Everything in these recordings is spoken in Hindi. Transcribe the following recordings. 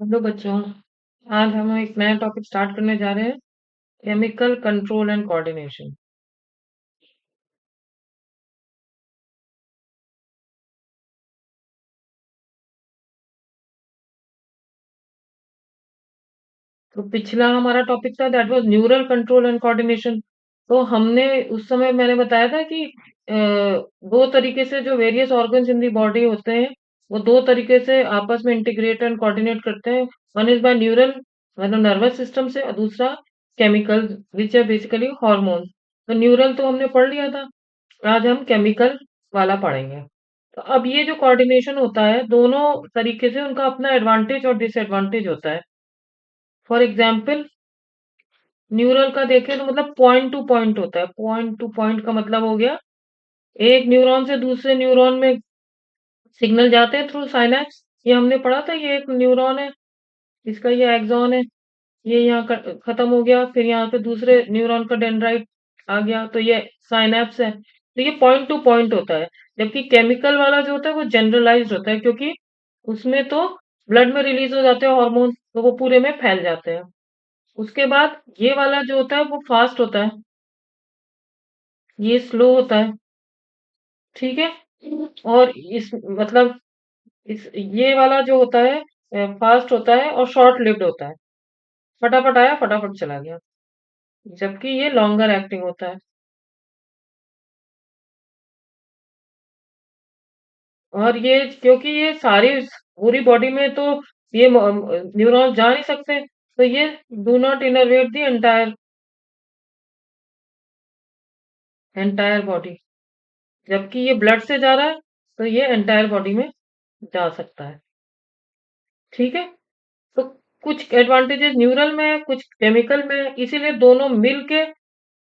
हेलो बच्चों। आज हम एक नया टॉपिक स्टार्ट करने जा रहे हैं। Chemical control and coordination. तो पिछला हमारा टॉपिक था that was neural control and coordination. तो हमने उस समय मैंने बताया था कि दो तरीके से जो various organs in the body होते हैं वो दो तरीके से आपस में इंटीग्रेट एंड कोऑर्डिनेट करते हैं। वन इज बाय न्यूरल मतलब नर्वस सिस्टम से, और दूसरा chemical which are basically hormone. तो न्यूरल तो हमने पढ़ लिया था, आज हम केमिकल वाला पढ़ेंगे। तो अब ये जो कोऑर्डिनेशन होता है दोनों तरीके से उनका अपना एडवांटेज और डिसएडवांटेज होता है। फॉर एग्जाम्पल न्यूरल का देखें तो मतलब पॉइंट टू पॉइंट होता है। पॉइंट टू पॉइंट का मतलब हो गया एक न्यूरॉन से दूसरे न्यूरॉन में सिग्नल जाते हैं थ्रू साइनैप्स। ये हमने पढ़ा था, ये एक न्यूरॉन है, इसका ये एक्सॉन है, ये यहाँ खत्म हो गया, फिर यहाँ पे दूसरे न्यूरॉन का डेंड्राइट आ गया, तो ये साइनैप्स है। तो ये पॉइंट टू पॉइंट होता है। जबकि केमिकल वाला जो होता है वो जनरलाइज्ड होता है, क्योंकि उसमें तो ब्लड में रिलीज हो जाते हैं हार्मोन, तो वो पूरे में फैल जाते हैं। उसके बाद ये वाला जो होता है वो फास्ट होता है, ये स्लो होता है। ठीक है। और इस मतलब इस ये वाला जो होता है फास्ट होता है और शॉर्ट लिव्ड होता है, फटाफट आया फटाफट चला गया। जबकि ये लॉन्गर एक्टिंग होता है। और ये क्योंकि ये सारी पूरी बॉडी में तो ये न्यूरॉन्स जा नहीं सकते, तो ये do not innervate the entire body. जबकि ये ब्लड से जा रहा है तो ये एंटायर बॉडी में जा सकता है। ठीक है। तो कुछ एडवांटेजेस न्यूरल में है, कुछ केमिकल में है, इसीलिए दोनों मिलके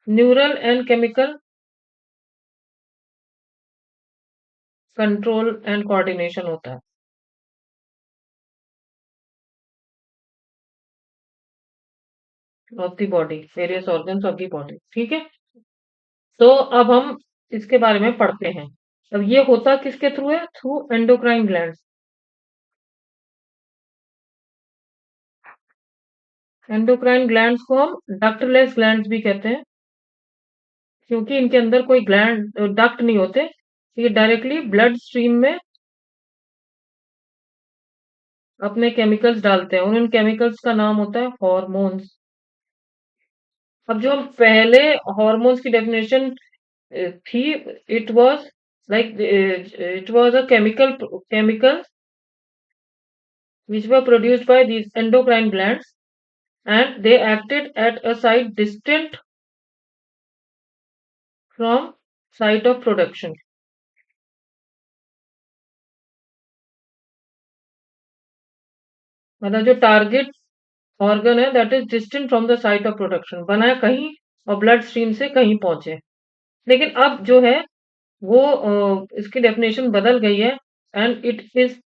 neural and chemical control and coordination होता है of the body, various organs of the body. ठीक है। तो अब हम इसके बारे में पढ़ते हैं। अब ये होता किसके थ्रू है? Through endocrine gland. Endocrine glands को हम डक्टलेस ग्लैंड्स भी कहते हैं, क्योंकि इनके अंदर कोई ग्लैंड डक्ट नहीं होते। ये डायरेक्टली ब्लड स्ट्रीम में अपने केमिकल्स डालते हैं, उन केमिकल्स का नाम होता है हॉर्मोन्स। अब जो हम पहले हॉर्मोन्स की डेफिनेशन थी, it was like it was a chemical which were produced by these endocrine glands, and they acted at a site distant from site of production। मतलब जो टारगेट ऑर्गन है that is distant from the site of production, बना है कहीं और ब्लड स्ट्रीम से कहीं पहुंचे। लेकिन अब जो है वो इसकी डेफिनेशन बदल गई है, and it is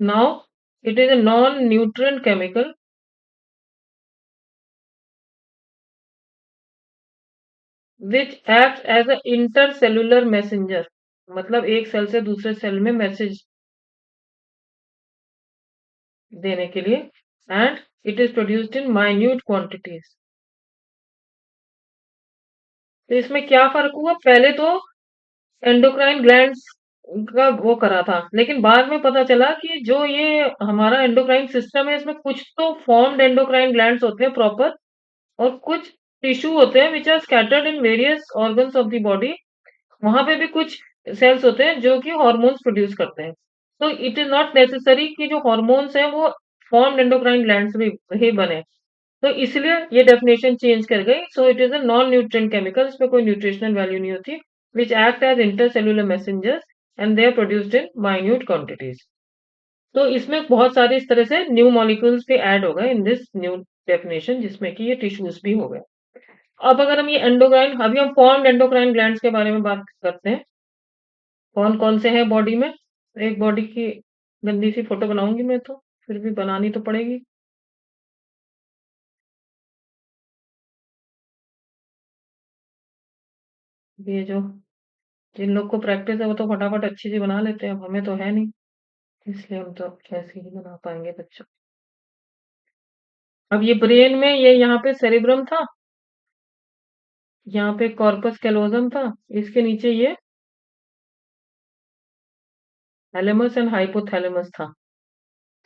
now it is a non-nutrient chemical which acts as a intercellular messenger। मतलब एक सेल से दूसरे सेल में मैसेज देने के लिए, and it is produced in minute quantities. तो इसमें क्या फर्क हुआ? पहले तो एंडोक्राइन ग्लैंड्स का वो करा था, लेकिन बाद में पता चला कि जो ये हमारा एंडोक्राइन सिस्टम है इसमें कुछ तो फॉर्म्ड एंडोक्राइन ग्लैंड्स होते हैं प्रॉपर, और कुछ टिश्यू होते हैं which are scattered in various organs of the body. वहां पे भी कुछ सेल्स होते हैं जो कि हॉर्मोन्स प्रोड्यूस करते हैं। तो इट इज नॉट नेसेसरी कि जो हॉर्मोन्स हैं वो फॉर्म्ड एंडोक्राइन ग्लैंड से भी ही बने। तो इसलिए ये डेफिनेशन चेंज कर गई। So it is a non nutrient chemical, इसमें कोई न्यूट्रिशनल वैल्यू नहीं होती, which act as intercellular messengers and they are produced in minute quantities. तो इसमें बहुत सारे इस तरह से न्यू मॉलिक्यूल्स भी ऐड हो गए इन दिस न्यू डेफिनेशन, जिसमें कि ये टिश्यूज भी हो गए। अब अगर हम ये एंडोक्राइन, अभी हम फॉर्म्ड एंडोक्राइन ग्लैंड्स के बारे में बात करते हैं। कौन कौन से हैं बॉडी में? एक बॉडी की गंदी सी फोटो बनाऊंगी मैं, तो फिर भी बनानी तो पड़ेगी। ये जो जिन लोग को प्रैक्टिस है वो तो फटाफट अच्छी सी बना लेते हैं, अब हमें तो है नहीं, इसलिए हम तो कैसे ही बना पाएंगे बच्चों। अब ये ब्रेन में ये यहाँ पे सेरिब्रम था, यहाँ पे कॉर्पस कैलोजम था, इसके नीचे ये थैलेमस एंड हाइपोथैलेमस था।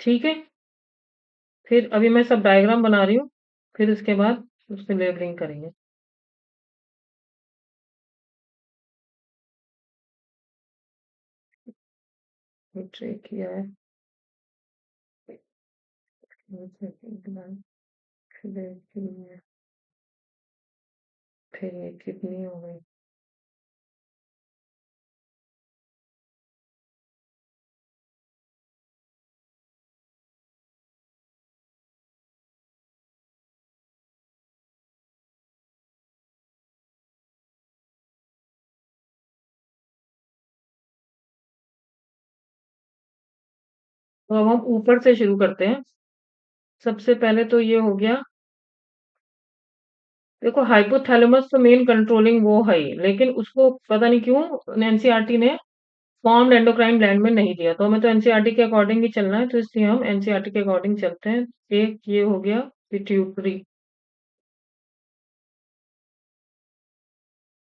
ठीक है? फिर अभी मैं सब डायग्राम बना रही हूँ, फिर उसके बाद उसपे लेबलिंग करेंगे। ट्रेकिया है, फिर ये किडनी हो गई। तो अब हम ऊपर से शुरू करते हैं। सबसे पहले तो ये हो गया, देखो हाइपोथैलेमस तो मेन कंट्रोलिंग वो है ही, लेकिन उसको पता नहीं क्यों एनसीईआरटी ने फॉर्म्ड एंडोक्राइन ग्लैंड में नहीं दिया। तो हमें तो एनसीईआरटी के अकॉर्डिंग ही चलना है, तो इसलिए हम एनसीईआरटी के अकॉर्डिंग चलते हैं। एक ये हो गया पिट्यूटरी,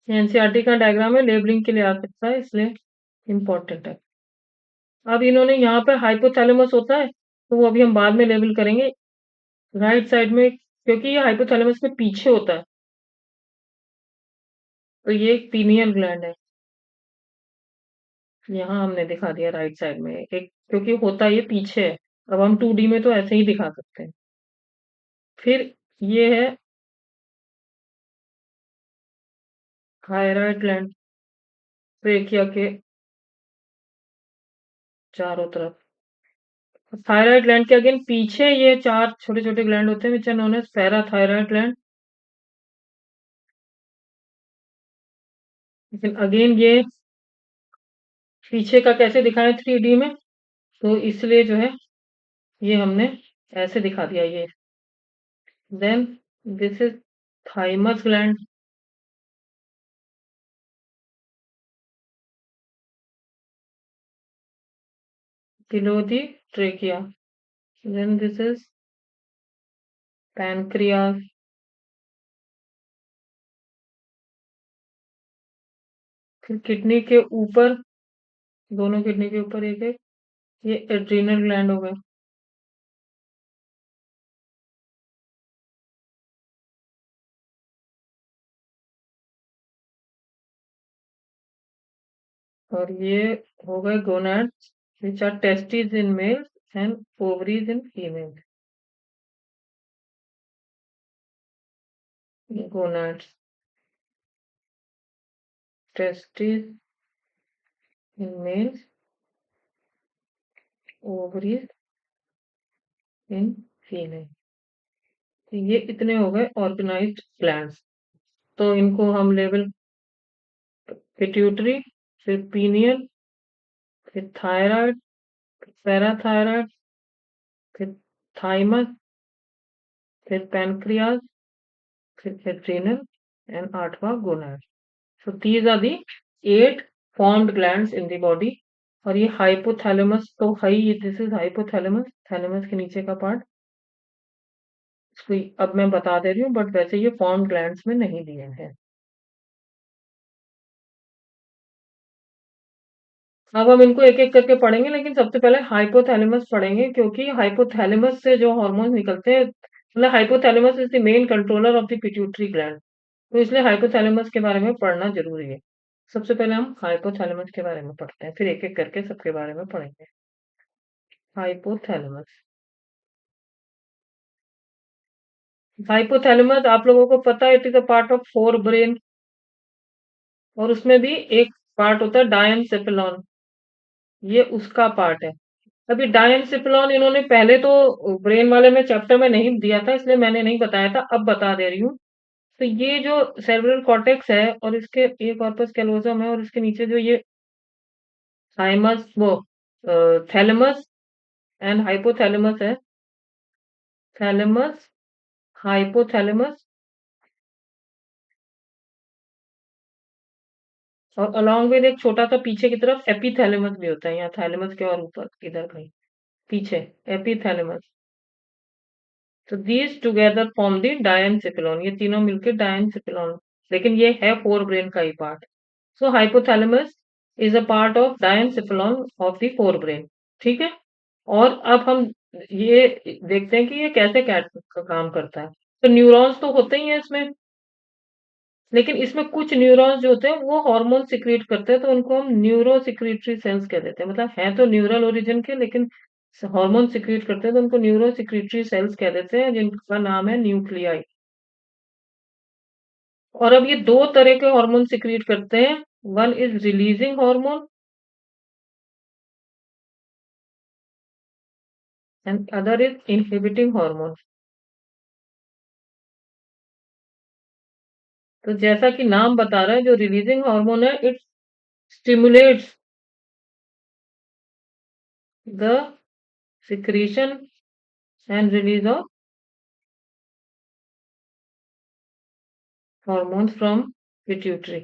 एनसीईआरटी का डायग्राम है, लेबलिंग के लिए आ सकता है, इसलिए इम्पोर्टेंट है। अब इन्होंने यहाँ पर हाइपोथैलेमस होता है, तो वो अभी हम बाद में लेबल करेंगे। राइट साइड में, क्योंकि ये हाइपोथैलेमस के पीछे होता है, तो ये एक पीनियल ग्लैंड है। यहाँ हमने दिखा दिया राइट साइड में एक, क्योंकि होता ये पीछे है। अब हम 2D में तो ऐसे ही दिखा सकते हैं। फिर ये है थायराइड ग्लैंड, ट्रेकिया के चारों तरफ। थायराइड ग्लैंड के अगेन पीछे ये 4 छोटे-छोटे ग्लैंड होते हैं, which are known as parathyroid gland. लेकिन अगेन ये पीछे का कैसे दिखाएं 3D में, तो इसलिए जो है ये हमने ऐसे दिखा दिया ये। Then this is thymus gland, below the trachea. Then this is pancreas, फिर किडनी के ऊपर, दोनों किडनी के ऊपर एक है, ये एड्रीनल ग्लैंड हो गए। और ये हो गए gonads, which are testes in males and ovaries in females. Gonads, testes in males, ovaries in female। तो ये इतने हो गए ऑर्गेनाइज्ड ग्लैंड्स। तो इनको हम लेवल, पिट्यूटरी, फिर पीनियल, फिर थायराइड, पैराथायराइड, फिर थाइमस, फिर पैनक्रियाज, फिर एड्रिनल एंड 8वां gonad. So these are the 8 formed glands in the body। और ये हाइपोथैलेमस तो है ही, दिस इज हाइपोथैलेमस, थैलेमस के नीचे का पार्ट। इसको अब मैं बता दे रही हूँ, बट वैसे ये फॉर्म्ड ग्लैंड्स में नहीं दिए हैं। अब हम इनको एक एक करके पढ़ेंगे, लेकिन सबसे पहले हाइपोथैलेमस पढ़ेंगे, क्योंकि हाइपोथैलेमस से जो हार्मोन निकलते हैं, मतलब hypothalamus is the main controller of the pituitary gland, तो इसलिए हाइपोथैलेमस के बारे में पढ़ना जरूरी है। सबसे पहले हम हाइपोथैलेमस के बारे में पढ़ते हैं, फिर एक एक करके सबके बारे में पढ़ेंगे। हाइपोथैलेमस, हाइपोथैलेमस आप लोगों को पता है, it is a part of fore brain, और उसमें भी एक पार्ट होता है डायनसेफेलॉन, ये उसका पार्ट है। अभी डायनसेफेलॉन इन्होंने पहले तो ब्रेन वाले में चैप्टर में नहीं दिया था, इसलिए मैंने नहीं बताया था, अब बता दे रही हूँ। तो ये जो सेरेब्रल कॉर्टेक्स है, और इसके ये कॉर्पस कैलोजम है, और इसके नीचे जो ये थाइमस, वो थैलेमस एंड हाइपोथैलेमस है, थैलेमस, हाइपोथैलेमस, और अलॉन्ग विद एक छोटा सा पीछे की तरफ एपिथैलेमस भी होता है, यहाँ थैलेमस के और ऊपर इधर कहीं पीछे एपिथैलेमस। तो दीज टुगेदर फॉर्म द डायनसिफिलॉन, ये तीनों मिलके डायनसिफिलॉन, लेकिन ये है फोर ब्रेन का ही part. So hypothalamus is a part of diencephalon of the forebrain. ठीक है। और अब हम ये देखते हैं कि ये कैसे कैट का काम करता है। तो न्यूरॉन्स तो होते ही हैं इसमें, लेकिन इसमें कुछ न्यूरॉन्स जो होते हैं वो हार्मोन सिक्रीट करते हैं, तो उनको हम न्यूरो सिक्रीटरी सेल्स कह देते हैं। मतलब है तो न्यूरल ओरिजिन के, लेकिन हार्मोन सिक्रीट करते हैं तो उनको न्यूरो सिक्रीटरी सेल्स कह देते हैं, जिनका नाम है न्यूक्लियाई। और अब ये दो तरह के हार्मोन सिक्रीट करते हैं। One is releasing hormone and other is inhibiting hormone. तो जैसा कि नाम बता रहा है, जो रिलीजिंग हार्मोन है, it stimulates the secretion and release of hormones from pituitary।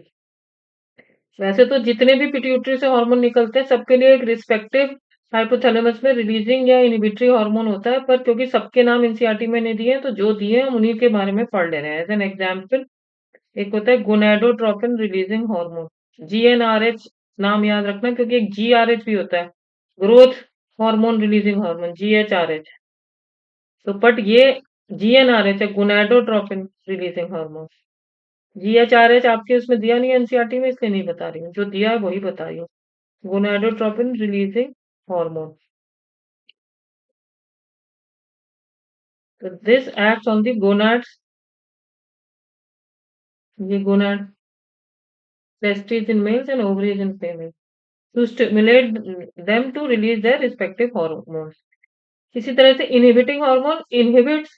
वैसे तो जितने भी पिट्यूटरी से हार्मोन निकलते हैं सबके लिए एक रिस्पेक्टिव हाइपोथैलेमस में रिलीजिंग या इनहिबिटरी हार्मोन होता है, पर क्योंकि सबके नाम एनसीईआरटी में नहीं दिए हैं, तो जो दिए हैं हम उन्हीं के बारे में पढ़ ले रहे हैं। एज एन एग्जाम्पल, एक होता है गोनाडोट्रोपिन रिलीजिंग हार्मोन, जीएनआरएच। नाम याद रखना, क्योंकि एक जीआरएच भी होता है, ग्रोथ हार्मोन रिलीजिंग हार्मोन, जीएचआरएच। तो बट ये जीएनआरएच है, गोनाडोट्रोपिन रिलीजिंग हार्मोन। जीएचआरएच आपके उसमें दिया नहीं है एनसीईआरटी में, इसलिए नहीं बता रही हूँ, जो दिया है वही बता रही हूँ। Gonadotropin releasing hormone. तो this acts on the gonads, ये gonad testes in males and ovaries in females to stimulate them to release their respective hormones। इसी तरह से inhibiting hormone inhibits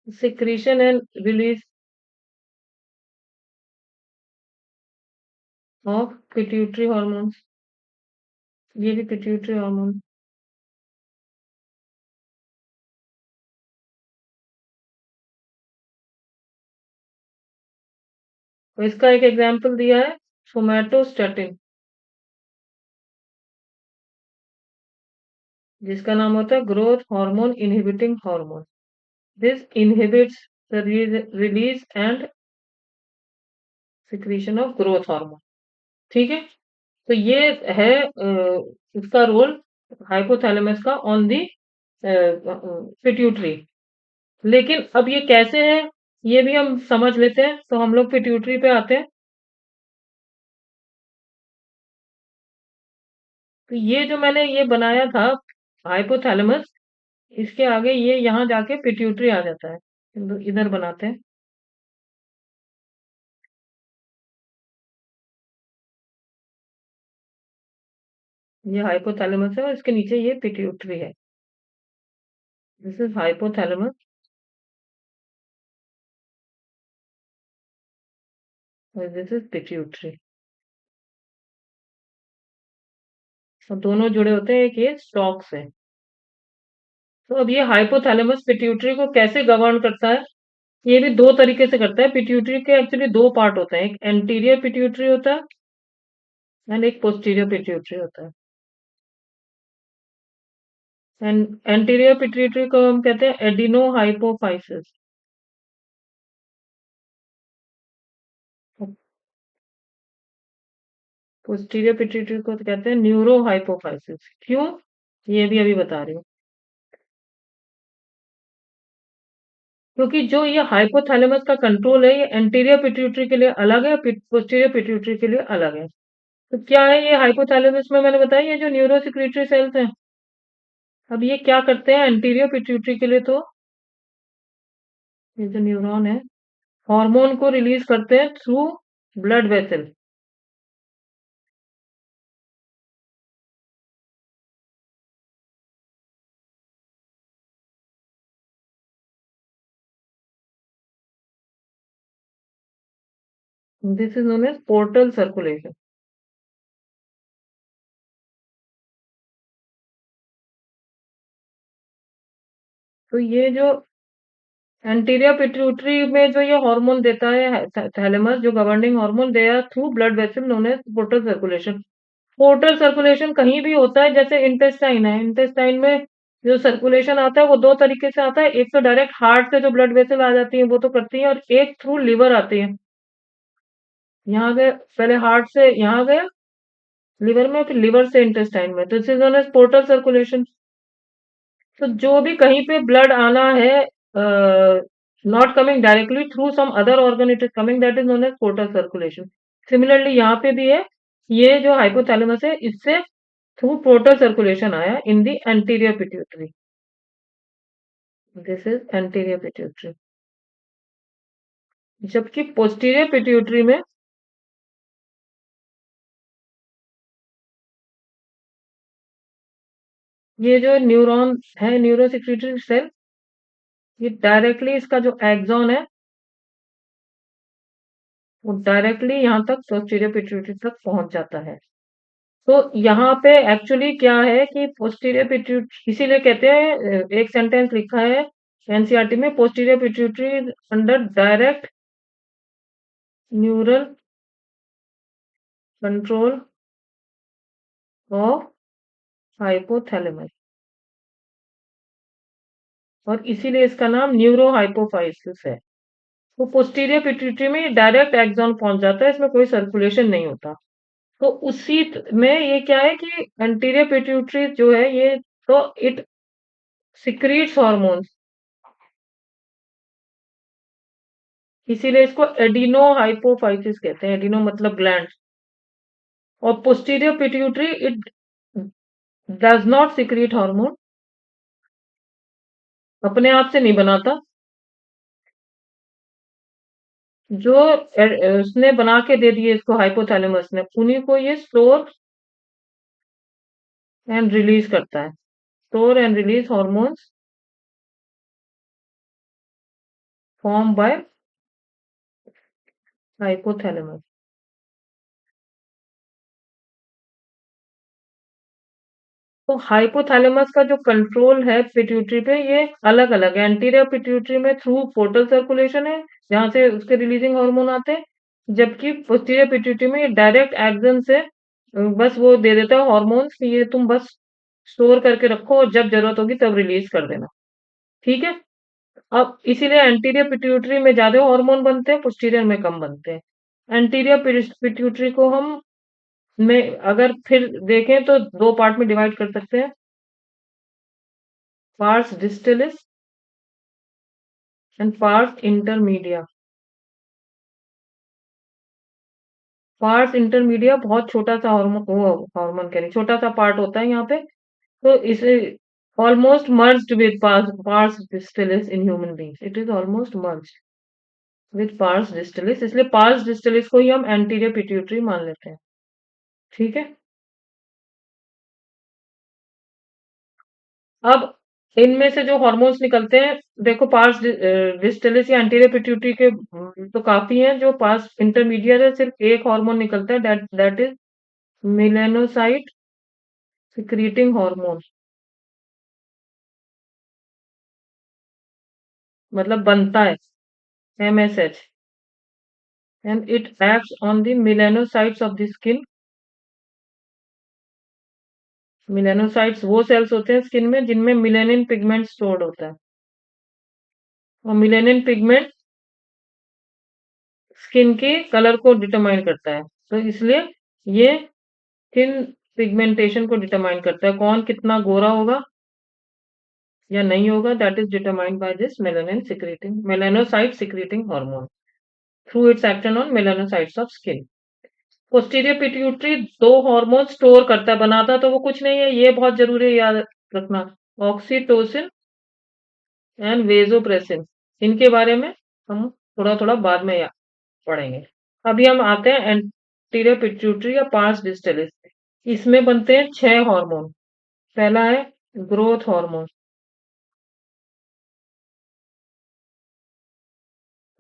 secretion and release of pituitary hormones। ये भी पिट्यूटरी हार्मोन। तो इसका एक एग्जाम्पल दिया है, सोमैटोस्टेटिन, जिसका नाम होता है growth hormone inhibiting hormone. This inhibits the release and secretion of growth hormone. ठीक है। तो ये है इसका रोल हाइपोथैलेमस का ऑन दी पिट्यूटरी। लेकिन अब ये कैसे है, ये भी हम समझ लेते हैं। तो हम लोग पिट्यूटरी पे आते हैं। तो ये जो मैंने ये बनाया था हाइपोथैलेमस, इसके आगे ये यहाँ जाके पिट्यूटरी आ जाता है। तो इधर बनाते हैं। ये हाइपोथैलेमस है और इसके नीचे ये पिट्यूटरी है। दिस इज हाइपोथैलेमस और दिस इज पिट्यूटरी। और दोनों जुड़े होते हैं, एक ये स्टॉक से। तो अब ये हाइपोथैलेमस पिट्यूटरी को कैसे गवर्न करता है, ये भी दो तरीके से करता है। पिट्यूटरी के एक्चुअली दो पार्ट होते हैं, एक एंटीरियर पिट्यूटरी होता है एंड एक पोस्टीरियर पिट्यूटरी होता है। एंड एंटीरियर पिट्यूटरी को हम कहते हैं एडिनो हाइपोफाइसिस। पोस्टीरियर पिट्यूटरी को तो कहते हैं न्यूरो हाइपोफाइसिस। क्यों, ये भी अभी बता रही हूँ। क्योंकि जो ये हाइपोथैलेमस का कंट्रोल है, ये एंटीरियर पिट्यूटरी के लिए अलग है, पोस्टीरियर पिट्यूटरी के लिए अलग है। तो क्या है ये हाइपोथैलेमस में, मैंने बताया ये जो न्यूरो सिक्रीटरी सेल्स हैं, अब ये क्या करते हैं एंटीरियर पिट्यूटरी के लिए, तो ये जो न्यूरॉन है हार्मोन को रिलीज करते हैं through blood vessel. This is known as portal circulation. तो ये जो एंटीरियर पिट्यूटरी में जो ये हार्मोन देता है थैलेमस, जो governing hormone, they are through blood vessel known as portal circulation. Portal circulation कहीं भी होता है, जैसे इंटेस्टाइन है, इंटेस्टाइन में जो सर्कुलेशन आता है वो 2 तरीके से आता है। एक तो डायरेक्ट हार्ट से जो ब्लड वेसल आ जाती है वो तो करती है, और एक थ्रू लिवर आती है। यहाँ गए, पहले हार्ट से यहाँ गया लिवर में, फिर लिवर से इंटेस्टाइन में, तो this is known as portal circulation. तो जो भी कहीं पे ब्लड आना है, not coming directly through some other organ, it is coming, that is known as portal circulation. Similarly यहाँ पे भी है, ये जो हाइपोथैलेमस है इससे थ्रू पोर्टल सर्कुलेशन आया in the anterior pituitary. This is anterior pituitary. जबकि पोस्टीरियर पिट्यूटरी में ये जो न्यूरॉन है, न्यूरो सिक्रीटरी सेल, ये डायरेक्टली इसका जो एक्सॉन है वो डायरेक्टली यहाँ तक पोस्टीरियर पिट्यूटरी तक पहुंच जाता है। तो यहाँ पे एक्चुअली क्या है कि पोस्टीरियर पिट्यूटरी, इसीलिए कहते हैं, एक सेंटेंस लिखा है एनसीईआरटी में, posterior pituitary under direct neural control of hypothalamus, और इसीलिए इसका नाम न्यूरो हाइपोफाइसिस है। तो पोस्टीरियर पिट्यूटरी में डायरेक्ट एक्सॉन पहुंच जाता है, इसमें कोई सर्कुलेशन नहीं होता। तो उसी में ये क्या है कि एंटीरियर पिट्यूटरी जो है ये, तो इट सिक्रीट्स हॉर्मोन्स, इसीलिए इसको एडिनो हाइपोफाइसिस कहते हैं। एडिनो मतलब ग्लैंड। और posterior pituitary it does not secrete hormone, अपने आप से नहीं बनाता। जो उसने बना के दे दिए इसको, हाइपोथैलेमस ने, उन्हीं को ये स्टोर एंड रिलीज करता है। Store and release hormones form by hypothalamus. तो हाइपोथैलेमस का जो कंट्रोल है पिट्यूटरी पे, ये अलग अलग है। एंटीरियर पिट्यूटरी में थ्रू पोर्टल सर्कुलेशन है, जहां से उसके रिलीजिंग हार्मोन आते हैं। जबकि पोस्टीरियर पिट्यूटरी में ये डायरेक्ट एक्शन से बस वो दे देता है हॉर्मोन्स कि ये तुम बस स्टोर करके रखो और जब जरूरत होगी तब रिलीज कर देना। ठीक है। अब इसीलिए एंटीरियर पिट्यूटरी में ज्यादा हार्मोन बनते हैं, पोस्टीरियर में कम बनते हैं। एंटीरियर पिट्यूटरी को हम में अगर फिर देखें तो दो पार्ट में डिवाइड कर सकते हैं, parse distalis and parse intermedia. Parse intermedia बहुत छोटा सा हार्मोन, वो हार्मोन कह रही, छोटा सा पार्ट होता है यहाँ पे। तो इसे almost merged with parse distalis in human beings, it is almost merged with parse distalis, इसलिए पार्स डिस्टलिस को ही हम एंटीरियर पिट्यूटरी मान लेते हैं। ठीक है। अब इनमें से जो हार्मोन्स निकलते हैं, देखो पार्स डिस्टलिस या एंटीरियर पिट्यूटरी के तो काफी हैं। जो पार्स इंटरमीडिएट है, सिर्फ एक हार्मोन निकलता है, that is melanocyte secreting hormone, मतलब बनता है, MSH, and it acts on the melanocytes of the skin. Melanocytes वो सेल्स होते हैं स्किन में जिनमें मिलेनिन पिगमेंट स्टोर्ड होता है, और मिलेनिन पिगमेंट स्किन के कलर को डिटरमाइन करता है। तो इसलिए ये स्किन पिगमेंटेशन को डिटरमाइन करता है, कौन कितना गोरा होगा या नहीं होगा, that is determined by this melanin secreting melanocyte secreting hormone through it's action on melanocytes of skin. Posterior pituitary दो हार्मोन स्टोर करता है, बनाता तो वो कुछ नहीं है, ये बहुत जरूरी है याद रखना, ऑक्सीटोसिन एंड वेसोप्रेसिन। इनके बारे में हम थोड़ा थोड़ा बाद में पढ़ेंगे। अभी हम आते हैं एंटीरियर पिट्यूटरी या पार्स डिस्टलिस। इसमें बनते हैं 6 हार्मोन। पहला है ग्रोथ हार्मोन,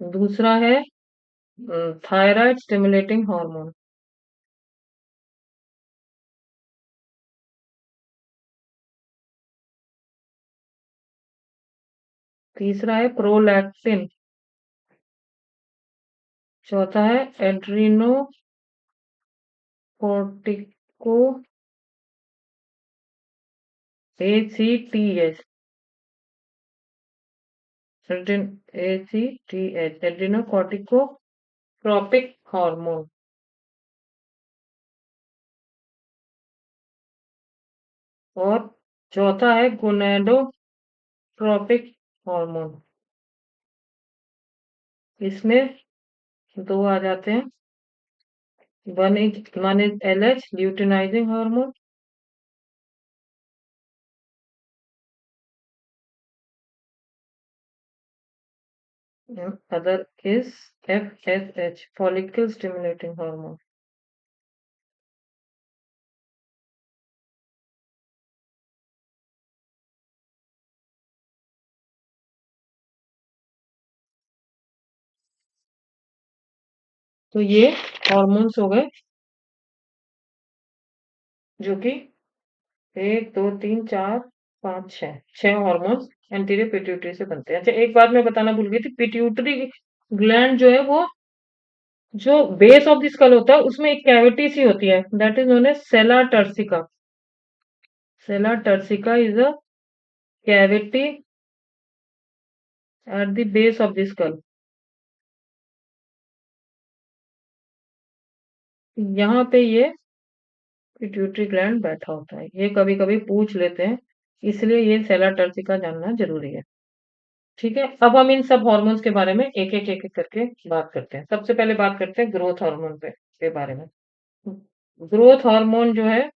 दूसरा है थायराइड स्टिमुलेटिंग हार्मोन, तीसरा है प्रोलैक्टिन, चौथा है Adreno corticosteroid, ACTH, ACTH, एड्रीनोकोर्टिकोट्रोपिक hormone. और चौथा है गोनेडोट्रोपिक हार्मोन। इसमें दो आ जाते हैं। one is LH, luteinizing hormone। and other is FSH, follicle stimulating hormone। तो ये हॉर्मोन्स हो गए जो कि 1 2 3 4 5 6 हॉर्मोन्स एंटीरियर पिट्यूटरी से बनते हैं। अच्छा, एक बात मैं बताना भूल गई थी, पिट्यूटरी ग्लैंड जो है वो जो बेस ऑफ द स्कल होता है उसमें एक कैविटी सी होती है, that is known as sella turcica. Sella turcica is a cavity at the base of the skull. यहाँ पे ये पिट्यूटरी ग्लैंड बैठा होता है, ये कभी कभी पूछ लेते हैं, इसलिए ये सेला टर्सिका जानना जरूरी है। ठीक है, अब हम इन सब हॉर्मोन्स के बारे में एक एक करके बात करते हैं। सबसे पहले बात करते हैं ग्रोथ हार्मोन के बारे में। ग्रोथ हार्मोन जो है,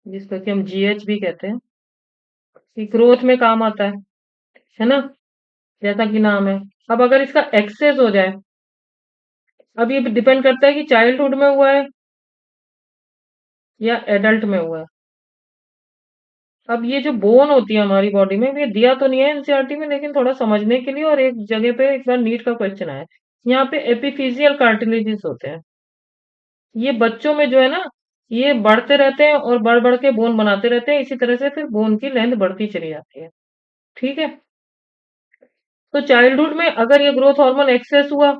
जिसको कि हम GH भी कहते हैं, कि ग्रोथ में काम आता है ना, जैसा कि नाम है। अब अगर इसका एक्सेस हो जाए, अब ये डिपेंड करता है कि चाइल्डहुड में हुआ है या एडल्ट में हुआ है। अब ये जो बोन होती है हमारी बॉडी में, ये दिया तो नहीं है एनसीईआरटी में, लेकिन थोड़ा समझने के लिए, और एक जगह पे एक बार नीट का क्वेश्चन आया, यहाँ पे एपिफिजियल कार्टिलेजेस होते हैं। ये बच्चों में जो है ना, ये बढ़ते रहते हैं और बढ़ बढ़ के बोन बनाते रहते हैं, इसी तरह से फिर बोन की लेंथ बढ़ती चली जाती है। ठीक है, तो चाइल्डहुड में अगर ये ग्रोथ हार्मोन एक्सेस हुआ,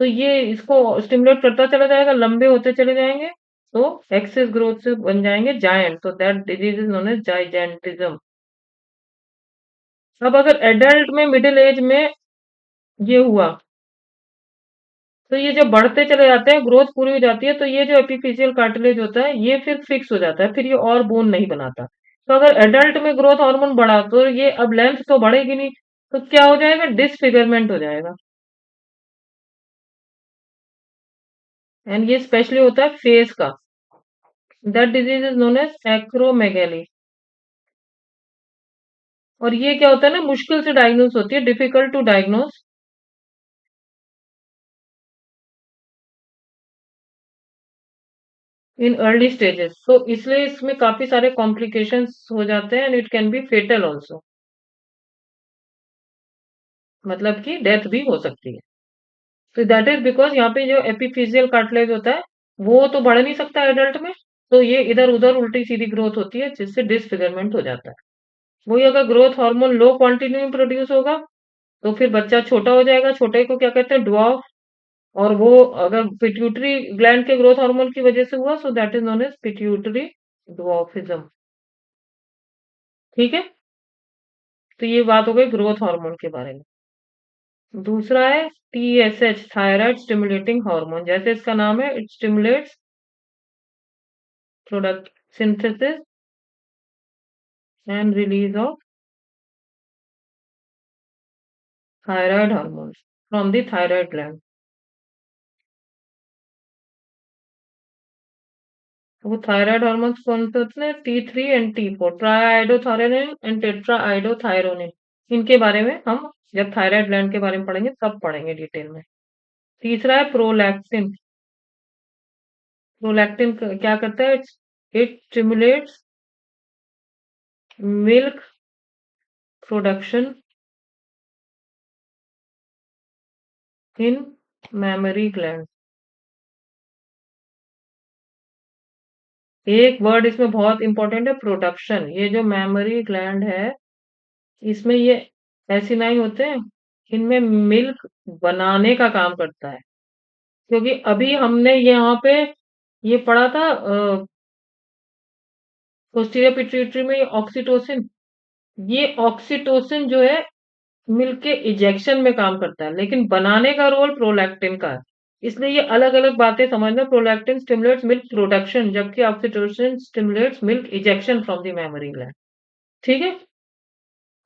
तो ये इसको स्टिमुलेट करता चला जाएगा, लंबे होते चले जाएंगे, तो एक्सेस ग्रोथ से बन जाएंगे जायंट, तो that disease is known as gigantism. अब अगर एडल्ट में मिडिल एज में ये हुआ, तो ये जब बढ़ते चले जाते हैं, ग्रोथ पूरी हो जाती है, तो ये जो एपिफिशियल कार्टिलेज होता है ये फिर फिक्स हो जाता है, फिर ये और बोन नहीं बनाता। तो अगर एडल्ट में ग्रोथ हार्मोन बढ़ा, तो ये अब लेंथ तो बढ़ेगी नहीं, तो क्या हो जाएगा, डिसफिगरमेंट हो जाएगा। एंड ये स्पेशली होता है फेस का। That disease is known as acromegaly. और ये क्या होता है ना, मुश्किल से डायग्नोस होती है, difficult to diagnose in early stages, तो इसलिए इसमें काफी सारे कॉम्प्लिकेशंस हो जाते हैं, and it can be fatal also, मतलब कि डेथ भी हो सकती है। तो दैट इज बिकॉज यहाँ पे जो एपिफिजियल कार्टिलेज होता है वो तो बढ़ नहीं सकता एडल्ट में, तो ये इधर उधर उल्टी सीधी ग्रोथ होती है, जिससे डिसफिगरमेंट हो जाता है। वही अगर ग्रोथ हार्मोन लो क्वांटिटी में प्रोड्यूस होगा, तो फिर बच्चा छोटा हो जाएगा, छोटे को क्या कहते हैं, ड्वार्फ। और वो अगर पिट्यूटरी ग्लैंड के ग्रोथ हार्मोन की वजह से हुआ, so that is known as pituitary dwarfism. ठीक है, तो ये बात हो गई ग्रोथ हार्मोन के बारे में। दूसरा है TSH, थायराइड स्टिमुलेटिंग हार्मोन। जैसे इसका नाम है, it stimulates product synthesis and release of thyroid hormone from the thyroid gland. वो थायराइड हार्मोन्स कौन से होते हैं, T3 एंड T4, ट्राइआइडोथायरोनिन एंड टेट्राआइडोथायरोनिन। इनके बारे में हम जब थायराइड ग्लैंड के बारे में पढ़ेंगे तब पढ़ेंगे डिटेल में। तीसरा है प्रोलैक्टिन। प्रोलैक्टिन क्या करता है, it stimulates milk production in memory gland. एक वर्ड इसमें बहुत इंपॉर्टेंट है, प्रोडक्शन। ये जो मेमोरी ग्लैंड है, इसमें ये एसिनाई होते हैं, इनमें मिल्क बनाने का काम करता है। क्योंकि अभी हमने यहाँ पे ये पढ़ा था, पोस्टीरियर पिट्यूटरी में ये ऑक्सीटोसिन, ये ऑक्सीटोसिन जो है मिल्क के इजेक्शन में काम करता है, लेकिन बनाने का रोल प्रोलैक्टिन का है। इसलिए ये अलग-अलग बातें समझना। प्रोलैक्टिन स्टिमुलेट्स मिल्क प्रोडक्शन, जबकि oxytocin stimulates milk ejection from the memory gland. ठीक है?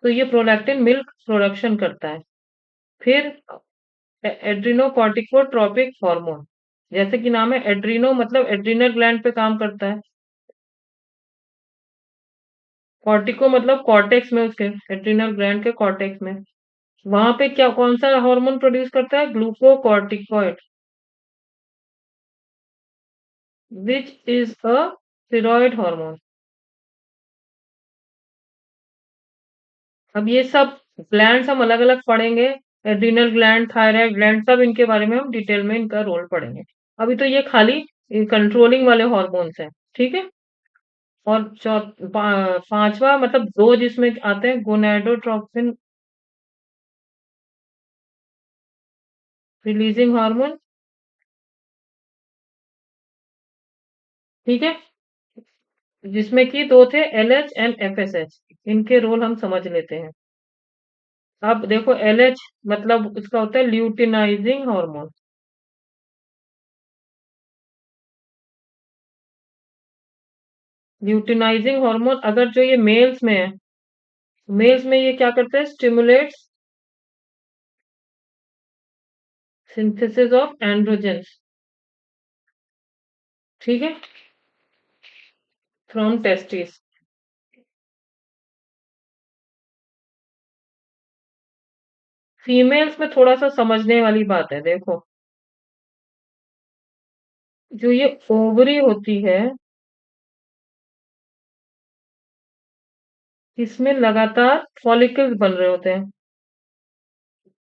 तो ये प्रोलैक्टिन मिल्क प्रोडक्शन करता है। फिर एड्रिनोकॉर्टिकोट्रोपिक हार्मोन, जैसे कि नाम है एड्रीनो मतलब एड्रीनल ग्लैंड पे काम करता है। कॉर्टिको मतलब कॉर्टेक्स में, उसके एड्रीनल ग्लैंड के कॉर्टेक्स में। वहां पे क्या कौन सा हार्मोन प्रोड्यूस करता है? Glucocorticoid, which is a steroid hormone. अब ये सब ग्लैंड्स हम अलग अलग पढ़ेंगे, एड्रीनल ग्लैंड, थायराइड ग्लैंड, सब इनके बारे में हम डिटेल में इनका रोल पढ़ेंगे। अभी तो ये खाली कंट्रोलिंग वाले हॉर्मोन्स हैं। ठीक है? और पांचवा मतलब दो जिसमें आते हैं, गोनाडोट्रोपिन रिलीजिंग हार्मोन। ठीक है? जिसमें कि दो थे, एलएच एंड एफएसएच। इनके रोल हम समझ लेते हैं। अब देखो, एलएच मतलब उसका होता है ल्यूटिनाइजिंग हार्मोन। ल्यूटिनाइजिंग हार्मोन अगर जो ये मेल्स में है, मेल्स में ये क्या करता है? Stimulates synthesis of androgens. ठीक है? From testis. फीमेल्स में थोड़ा सा समझने वाली बात है। देखो, जो ये ओवरी होती है, इसमें लगातार फॉलिकल्स बन रहे होते हैं,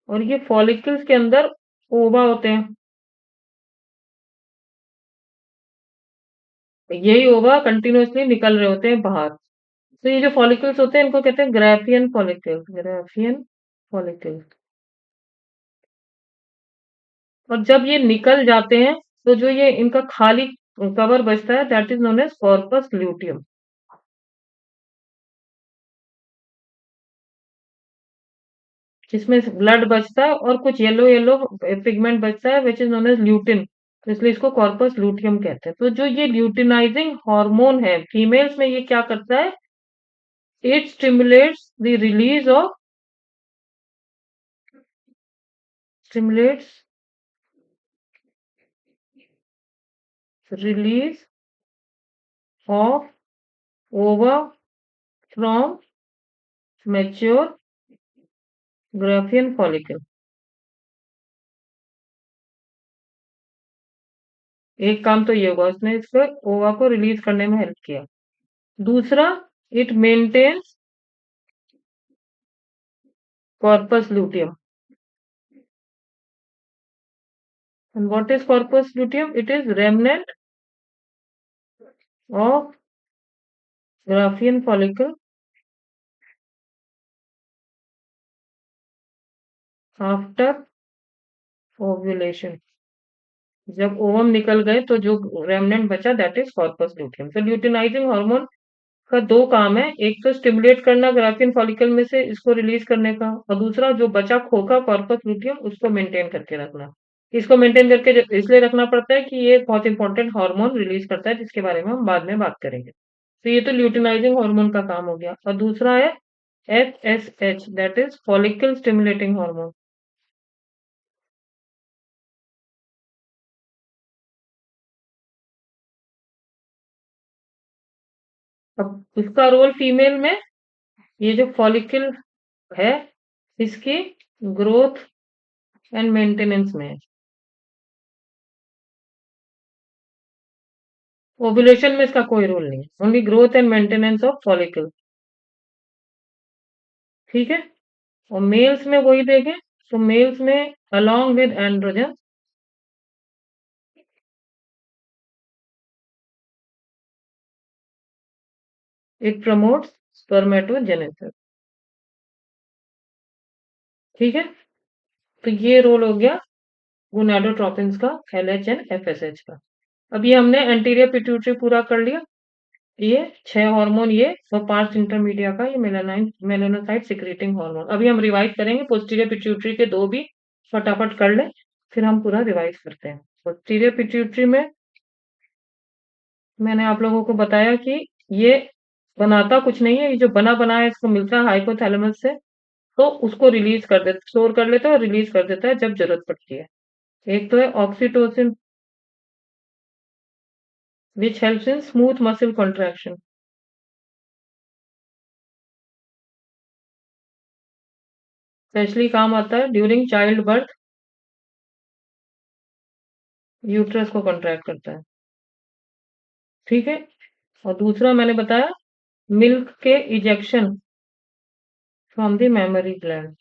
और ये फॉलिकल्स के अंदर ओवा होते हैं। यही ओवा कंटिन्यूअसली निकल रहे होते हैं बाहर। तो ये जो फॉलिकल्स होते हैं, इनको कहते हैं ग्राफियन फॉलिकल्स। Graafian follicles. और जब ये निकल जाते हैं, तो जो ये इनका खाली कवर बचता है, that is known as corpus luteum. जिसमें ब्लड बचता है और कुछ येलो येलो पिगमेंट बचता है, which is known as lutein. तो इसलिए इसको कॉर्पस ल्यूटियम कहते हैं। तो जो ये ल्यूटिनाइजिंग हार्मोन है फीमेल्स में, ये क्या करता है? It stimulates the release of stimulates release of ova from mature Graafian follicle। एक काम तो ये हुआ, उसने इसको ओवा को रिलीज करने में हेल्प किया। दूसरा, it maintains corpus luteum. And what is corpus luteum? It is remnant of Graafian follicle after ovulation. जब ओवम निकल गए तो जो रेमनेंट बचा, दैट इज कॉर्पस लूटियम। तो ल्यूटिनाइजिंग हार्मोन का दो काम है, एक तो स्टिमुलेट करना ग्राफियन फॉलिकल में से इसको रिलीज करने का, और दूसरा जो बचा खोखा कॉर्पस लूटियम, उसको मेंटेन करके रखना। इसको मेंटेन करके इसलिए रखना पड़ता है कि ये बहुत इंपॉर्टेंट हार्मोन रिलीज करता है, जिसके बारे में हम बाद में बात करेंगे। तो ये तो ल्यूटिनाइजिंग हार्मोन का काम हो गया। और दूसरा है FSH, that is follicle stimulating hormone. अब इसका रोल फीमेल में, ये जो फॉलिकल है, इसकी ग्रोथ एंड मेंटेनेंस में है। ओव्यूलेशन में इसका कोई रोल नहीं है, only growth and maintenance of follicle. ठीक है? और मेल्स में वही देखें, तो मेल्स में along with androgen, it promotes spermatogenesis. ठीक है? तो ये रोल हो गया गोनाडोट्रोपिन्स का, एलएच एंड एफएसएच का। अब ये हमने एंटीरियर पिट्यूटरी पूरा कर लिया। ये 6 हार्मोन ये और 5 इंटरमीडिया का ये मेलानोसाइट सिक्रीटिंग हार्मोन। अभी हम रिवाइज करेंगे पोस्टीरियर पिट्यूटरी के 2 भी फटाफट कर लें, फिर हम पूरा रिवाइज करते हैं। पोस्टीरियर पिट्यूटरी में मैंने आप लोगों को बताया कि ये बनाता कुछ नहीं है, ये जो बना बनाया इसको मिलता है हाइपोथैलेमस से, तो उसको रिलीज कर देता, स्टोर कर लेता है और रिलीज कर देता है जब जरूरत पड़ती है। एक तो है oxytocin which helps in smooth muscle contraction, specially काम आता है ड्यूरिंग चाइल्ड बर्थ, यूट्रस को कॉन्ट्रैक्ट करता है। ठीक है। और दूसरा मैंने बताया मिल्क के ejection from the memory gland.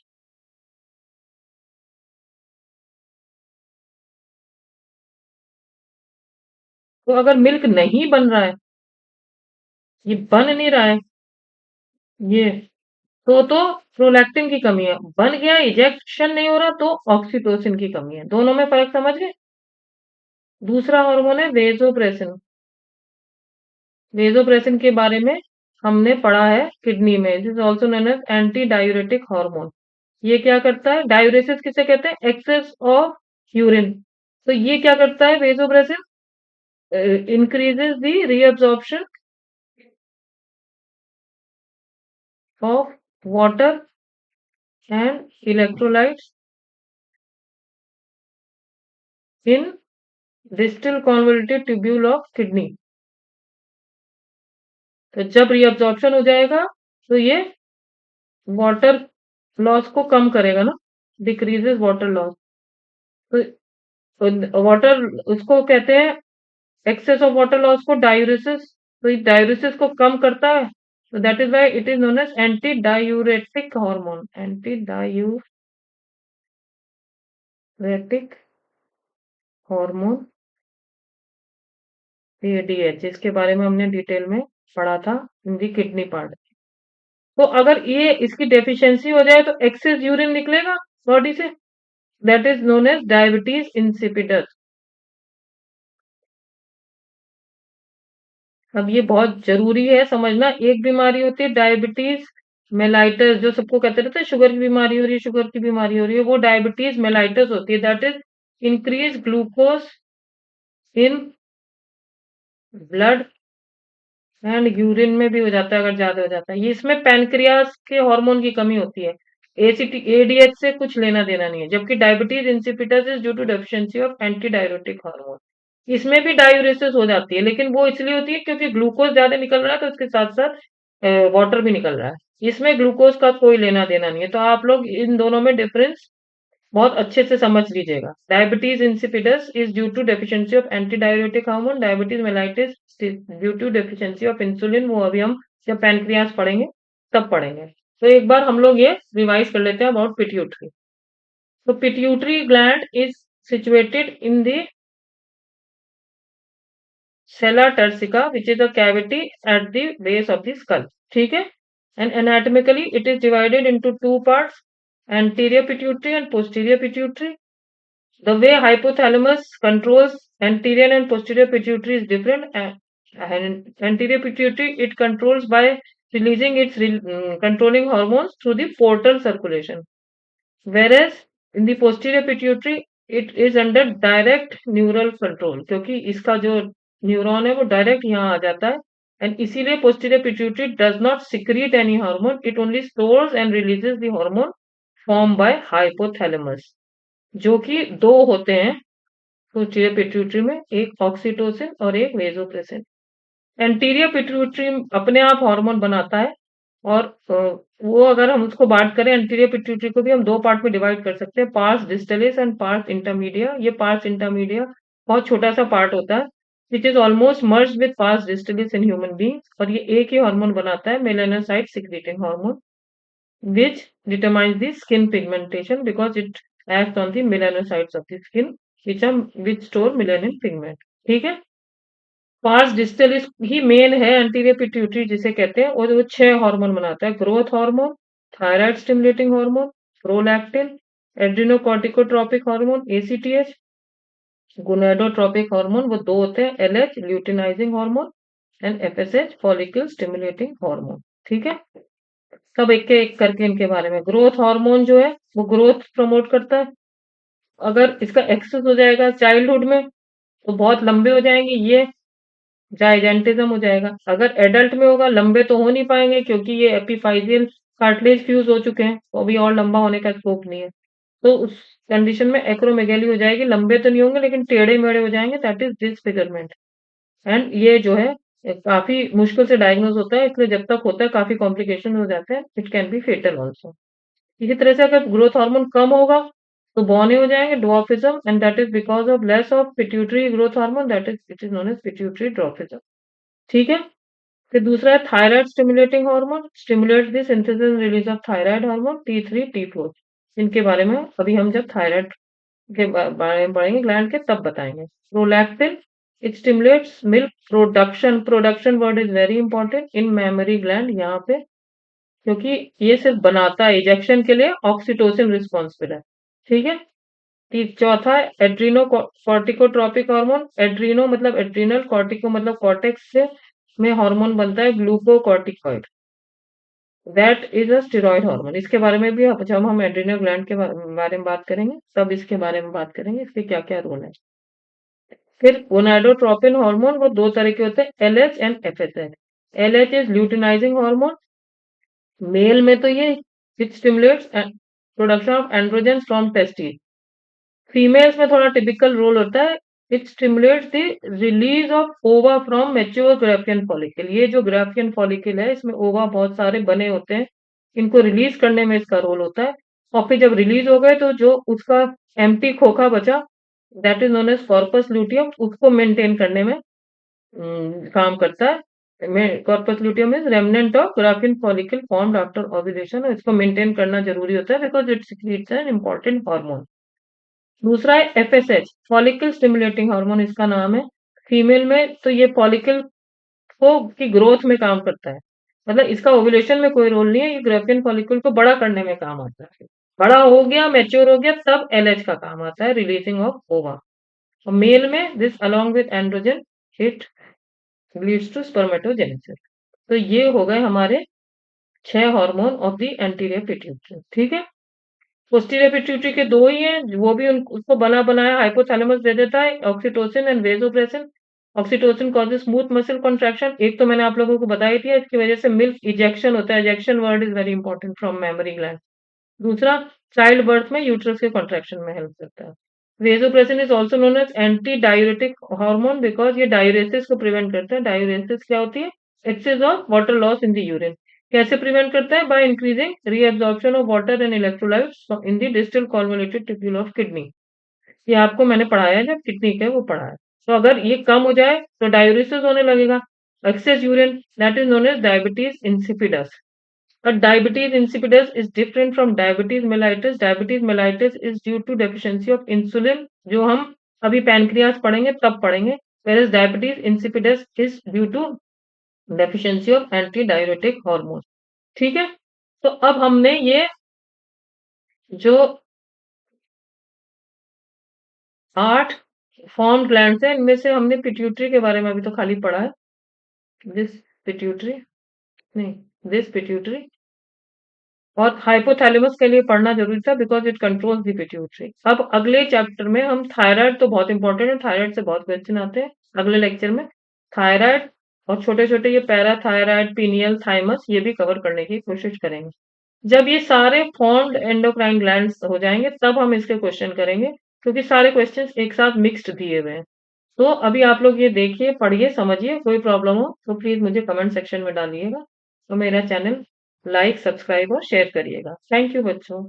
तो अगर मिल्क नहीं बन रहा है, ये बन नहीं रहा है, ये तो प्रोलैक्टिन की कमी है। बन गया, इजेक्शन नहीं हो रहा, तो ऑक्सीटोसिन की कमी है। दोनों में फर्क समझ गए। दूसरा हार्मोन है वेसोप्रेसिन। वेसोप्रेसिन के बारे में हमने पढ़ा है किडनी में, this is also known as anti diuretic hormone. ये क्या करता है, डायूरेसिस किसे कहते हैं, एक्सेस ऑफ यूरिन। तो ये क्या करता है vasopressin, increases the reabsorption of water and electrolytes in distal convoluted tubule of kidney। तो जब रीअब्जॉर्प्शन हो जाएगा तो ये वाटर लॉस को कम करेगा ना, डिक्रीजेस वाटर लॉस। तो वाटर उसको कहते हैं, एक्सेस ऑफ वाटर लॉस को डायूरेसिस, तो ये डायूरेसिस को कम करता है। तो that is why it is known as anti diuretic hormone, anti diuretic hormone ADH, जिसके बारे में हमने डिटेल में पढ़ा था इन दी किडनी पार्ट। तो अगर ये इसकी डेफिशिएंसी हो जाए तो एक्सेस यूरिन निकलेगा बॉडी से, that is known as diabetes insipidus. अब ये बहुत जरूरी है समझना, एक बीमारी होती है डायबिटीज मेलाइटस, जो सबको कहते रहते हैं शुगर की बीमारी हो रही है, शुगर की बीमारी हो रही है, वो डायबिटीज मेलाइटस होती है, that is increase glucose in blood and urine में भी हो जाता है अगर ज्यादा हो जाता है। ये इसमें पैनक्रियास के हार्मोन की कमी होती है, एसीटी एडीएच से कुछ लेना देना नहीं है। जबकि diabetes insipidus is due to deficiency of anti diuretic hormone. इसमें भी डायूरेसिस हो जाती है, लेकिन वो इसलिए होती है क्योंकि ग्लूकोज ज्यादा निकल रहा है, तो उसके साथ साथ वाटर भी निकल रहा है। इसमें ग्लूकोज का कोई लेना देना नहीं है। तो आप लोग इन दोनों में डिफरेंस बहुत अच्छे से समझ लीजिएगा। Diabetes insipidus is due to deficiency of anti diuretic hormone, diabetes mellitus due to deficiency of insulin. वो अभी हम जब पैनक्रियास पढ़ेंगे तब पढ़ेंगे। तो एक बार हम लोग ये रिवाइज कर लेते हैं अबाउट पिट्यूटरी। तो pituitary gland is situated in the sella turcica which is a cavity at the base of the skull। ठीक है। and anatomically it is divided into two parts, anterior pituitary and posterior pituitary। The way hypothalamus controls anterior and posterior pituitary is different, and anterior pituitary it controls by releasing its controlling hormones through the portal circulation, whereas in the posterior pituitary it is under direct neural control, क्योंकि इसका जो न्यूरॉन है वो डायरेक्ट यहाँ आ जाता है। एंड इसीलिए posterior pituitary does not secrete any hormone, it only stores and releases the hormone formed by hypothalamus, जो कि दो होते हैं posterior pituitary में, एक ऑक्सीटोसिन और एक वेसोप्रेसिन। एंटीरियर पिट्यूटरी अपने आप हार्मोन बनाता है, और वो अगर हम उसको बांट करें एंटीरियर पिट्यूटरी को भी हम दो पार्ट में डिवाइड कर सकते हैं, parse distalis and parse intermedia. ये पार्स इंटरमीडिया बहुत छोटा सा पार्ट होता है which is almost merge with parse distalis in human being, और ये एक ही हार्मोन बनाता है, melanocyte secreting hormone, which determines the skin pigmentation because it acts on the melanocytes of the skin which store melanin pigment। ठीक है। पार्स डिस्टलिस ही मेन है एंटीरियर पिट्यूटरी जिसे कहते हैं, और वो 6 हार्मोन बनाता है, growth hormone, thyroid stimulating hormone, prolactin, adrenocorticotropic hormone ACTH, gonadotropic hormone वो दो होते हैं, LH luteinizing hormone, and FSH follicle stimulating hormone. ठीक है, सब एक के एक करके इनके बारे में। ग्रोथ हार्मोन जो है वो ग्रोथ प्रमोट करता है। अगर इसका एक्सेस हो जाएगा चाइल्डहुड में तो बहुत लंबे हो जाएंगे, ये जाइजेंटिज्म हो जाएगा। अगर एडल्ट में होगा लंबे तो हो नहीं पाएंगे क्योंकि ये एपिफाइजियल कार्टिलेज फ्यूज हो चुके हैं, तो अभी और लंबा होने का स्कोप नहीं है। तो उस कंडीशन में एक्रोमेगेली हो जाएगी, लंबे तो नहीं होंगे लेकिन टेढ़े मेढ़े हो जाएंगे, दैट इज डिसफिगरमेंट। एंड ये जो है काफी मुश्किल से डायग्नोज होता है, इसलिए जब तक होता है काफी कॉम्प्लिकेशन हो जाते हैं, it can be fatal also. इसी तरह से अगर ग्रोथ हार्मोन कम होगा तो बौने हो जाएंगे, dwarfism, and that is because of less of pituitary growth hormone, that is it is known as pituitary dwarfism. ठीक है, फिर दूसरा है thyroid stimulating hormone, stimulate the synthesis and release of thyroid hormone T3 T4। इनके बारे में अभी हम जब थायराइड के बारे में पढ़ेंगे ग्लैंड के तब बताएंगे। Prolactin, it stimulates milk production. Production word is very important in memory gland यहाँ पे, क्योंकि ये सिर्फ बनाता है, इजेक्शन के लिए ऑक्सीटोसिन रिस्पॉन्सिबल है। ठीक है, चौथा है एड्रीनो कॉर्टिकोट्रोपिक हार्मोन। एड्रीनो मतलब एड्रीनल, कॉर्टिको मतलब कॉर्टेक्स से में हार्मोन बनता है glucocorticoid, that is a steroid hormone. इसके बारे में भी जब हम एड्रीनल ग्लैंड के बारे में बात करेंगे तब इसके बारे में बात करेंगे, इसके क्या क्या रोल है। फिर गोनाडोट्रोपिन हार्मोन, वो दो तरह के होते हैं, LH and FSH. LH is luteinizing hormone, male में तो ये which stimulates production of androgen from testis. Females में थोड़ा टिपिकल रोल होता है, it stimulates the release of ova from mature Graafian follicle. ये जो ग्राफियन फॉलिकल है इसमें ओवा बहुत सारे बने होते हैं, इनको रिलीज करने में इसका रोल होता है। और फिर जब रिलीज हो गए तो जो उसका एम्प्टी खोखा बचा, that is known as corpus luteum, उसको मेंटेन करने में काम करता है। Corpus luteum is remnant of Graafian follicle formed after ovulation, इसको मेंटेन करना जरूरी होता है because it secretes an important hormone. दूसरा है एफएसएच, फॉलिकल स्टिमुलेटिंग हार्मोन इसका नाम है। फीमेल में तो ये फॉलिकल को की ग्रोथ में काम करता है, मतलब इसका ओव्यूलेशन में कोई रोल नहीं है, ये ग्राफियन फॉलिकल को बड़ा करने में काम आता है। बड़ा हो गया, मैच्योर हो गया, तब एलएच का काम आता है, रिलीजिंग ऑफ ओवा। और मेल में this along with androgen it leads to spermatogenesis. तो ये हो गए हमारे 6 hormone of the anterior pituitary. ठीक है, पोस्टीरियर पिट्यूटरी के 2 ही हैं, वो भी उसको बना बनाया हाइपोथैलेमस दे देता है, oxytocin and vasopressin. Oxytocin causes smooth muscle contraction, एक तो मैंने आप लोगों को बताई थी, इसकी वजह से मिल्क इजेक्शन होता है, ejection word is very important from mammary gland. दूसरा, चाइल्ड बर्थ में यूट्रस के कॉन्ट्रैक्शन में हेल्प करता है। Vasopressin is also known as anti diuretic hormone because ये डायूरेसिस को प्रिवेंट करता है। डायूरेसिस क्या होती है? Excess of water loss in the urine. कैसे प्रिवेंट करता है? By increasing reabsorption of water and electrolytes in the distal convoluted tubule of kidney. ये आपको मैंने पढ़ाया है, जब किडनी का वो पढ़ा है। तो अगर ये कम हो जाए तो डायूरेसिस होने लगेगा। Excess urine, that is known as diabetes insipidus. But diabetes insipidus is different from diabetes mellitus. Diabetes mellitus is due to deficiency of insulin, जो हम अभी पैनक्रियास पढ़ेंगे तब पढ़ेंगे, whereas diabetes insipidus is due to deficiency of antidiuretic hormone। ठीक है, तो अब हमने ये जो 8 फॉर्म ग्लैंड्स हैं इनमें से हमने पिट्यूटरी के बारे में अभी तो खाली पढ़ा है, दिस पिट्यूटरी, नहीं, दिस पिट्यूटरी, और हाइपोथैलेमस के लिए पढ़ना जरूरी था because it controls the pituitary. अब अगले चैप्टर में हम थायराइड, तो बहुत इंपॉर्टेंट है, थायराइड से बहुत क्वेश्चन आते हैं। अगले लेक्चर में थायराइड और छोटे छोटे ये पैराथायराइड, पीनियल, थाइमस, ये भी कवर करने की कोशिश करेंगे। जब ये सारे फॉर्म्ड एंडोक्राइन ग्लैंड्स हो जाएंगे तब हम इसके क्वेश्चन करेंगे, क्योंकि सारे क्वेश्चंस एक साथ मिक्स्ड दिए हुए हैं। तो अभी आप लोग ये देखिए, पढ़िए, समझिए, कोई प्रॉब्लम हो तो प्लीज मुझे कमेंट सेक्शन में डालिएगा। तो मेरा चैनल लाइक, सब्सक्राइब और शेयर करिएगा। थैंक यू बच्चों।